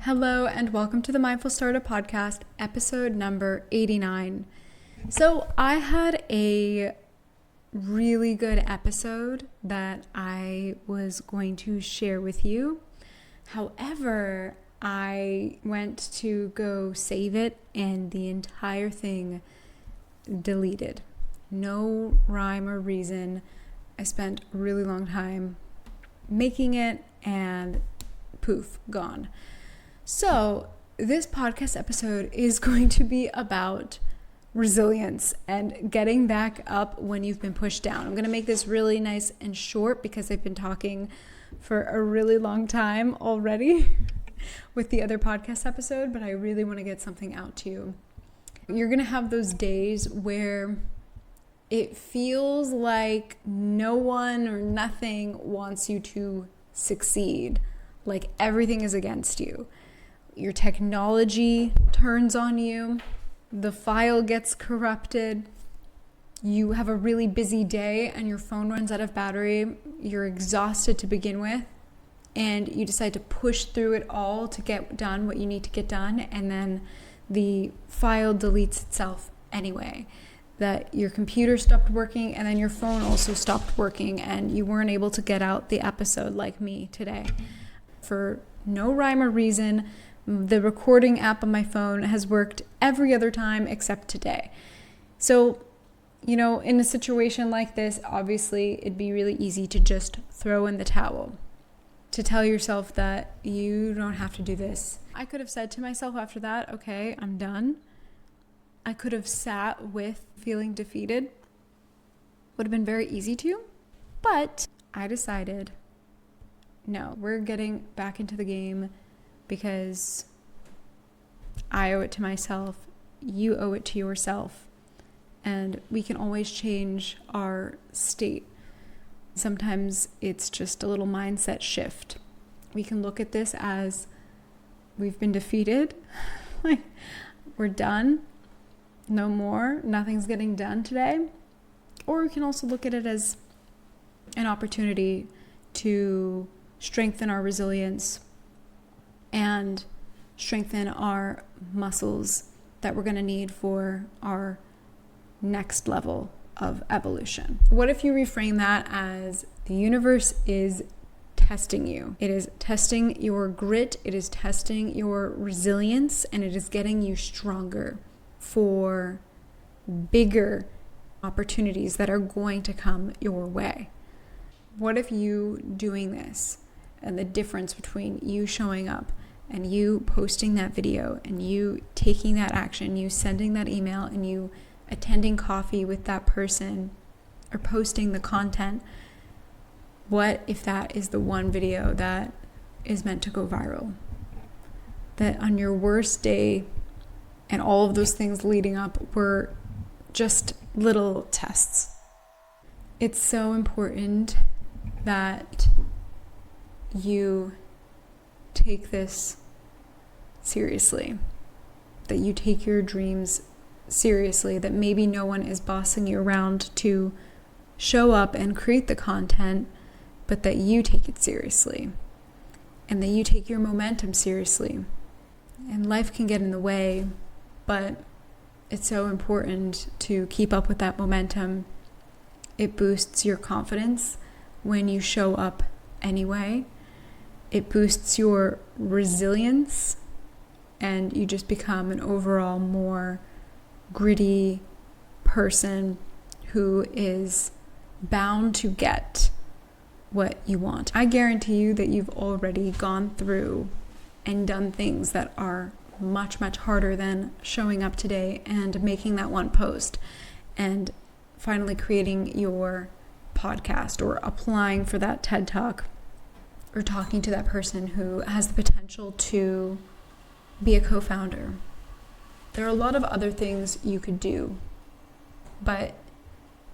Hello and welcome to the Mindful Startup Podcast, episode number 89. So I had a really good episode that I was going to share with you. However, I went to go save it and the entire thing deleted. No rhyme or reason. I spent a really long time making it and poof, gone. So this podcast episode is going to be about resilience and getting back up when you've been pushed down. I'm going to make this really nice and short because I've been talking for a really long time already with the other podcast episode, but I really want to get something out to you. You're going to have those days where it feels like no one or nothing wants you to succeed, like everything is against you. Your technology turns on you, the file gets corrupted, you have a really busy day and your phone runs out of battery, you're exhausted to begin with, and you decide to push through it all to get done what you need to get done, and then the file deletes itself anyway. That your computer stopped working and then your phone also stopped working and you weren't able to get out the episode like me today. For no rhyme or reason, the recording app on my phone has worked every other time except today. So, in a situation like this, obviously it'd be really easy to just throw in the towel, to tell yourself that you don't have to do this. I could have said to myself after that, okay, I'm done. I could have sat with feeling defeated. Would have been very easy to, but I decided, no, we're getting back into the game because I owe it to myself, you owe it to yourself, and we can always change our state. Sometimes it's just a little mindset shift. We can look at this as we've been defeated, like we're done, no more, nothing's getting done today. Or we can also look at it as an opportunity to strengthen our resilience and strengthen our muscles that we're going to need for our next level of evolution. What if you reframe that as the universe is testing you? It is testing your grit, it is testing your resilience, and it is getting you stronger for bigger opportunities that are going to come your way. What if you doing this and the difference between you showing up and you posting that video and you taking that action, you sending that email and you attending coffee with that person or posting the content, what if that is the one video that is meant to go viral? That on your worst day and all of those things leading up were just little tests. It's so important that you take this seriously, that you take your dreams seriously, that maybe no one is bossing you around to show up and create the content, but that you take it seriously and that you take your momentum seriously. And life can get in the way, but it's so important to keep up with that momentum. It boosts your confidence when you show up anyway. It boosts your resilience and you just become an overall more gritty person who is bound to get what you want. I guarantee you that you've already gone through and done things that are much, much harder than showing up today and making that one post and finally creating your podcast or applying for that TED Talk or talking to that person who has the potential to be a co-founder. There are a lot of other things you could do, but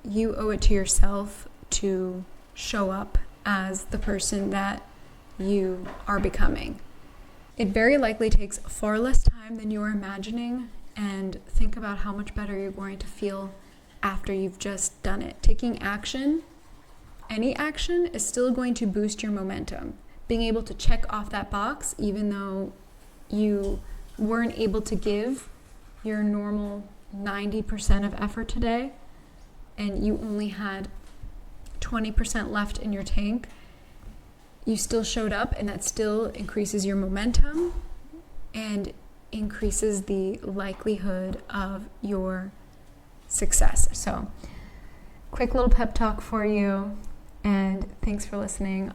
you owe it to yourself to show up as the person that you are becoming. It very likely takes far less time than you are imagining, and think about how much better you're going to feel after you've just done it. Taking action, any action, is still going to boost your momentum. Being able to check off that box, even though you weren't able to give your normal 90% of effort today, and you only had 20% left in your tank, you still showed up, and that still increases your momentum and increases the likelihood of your success. So, quick little pep talk for you, and thanks for listening.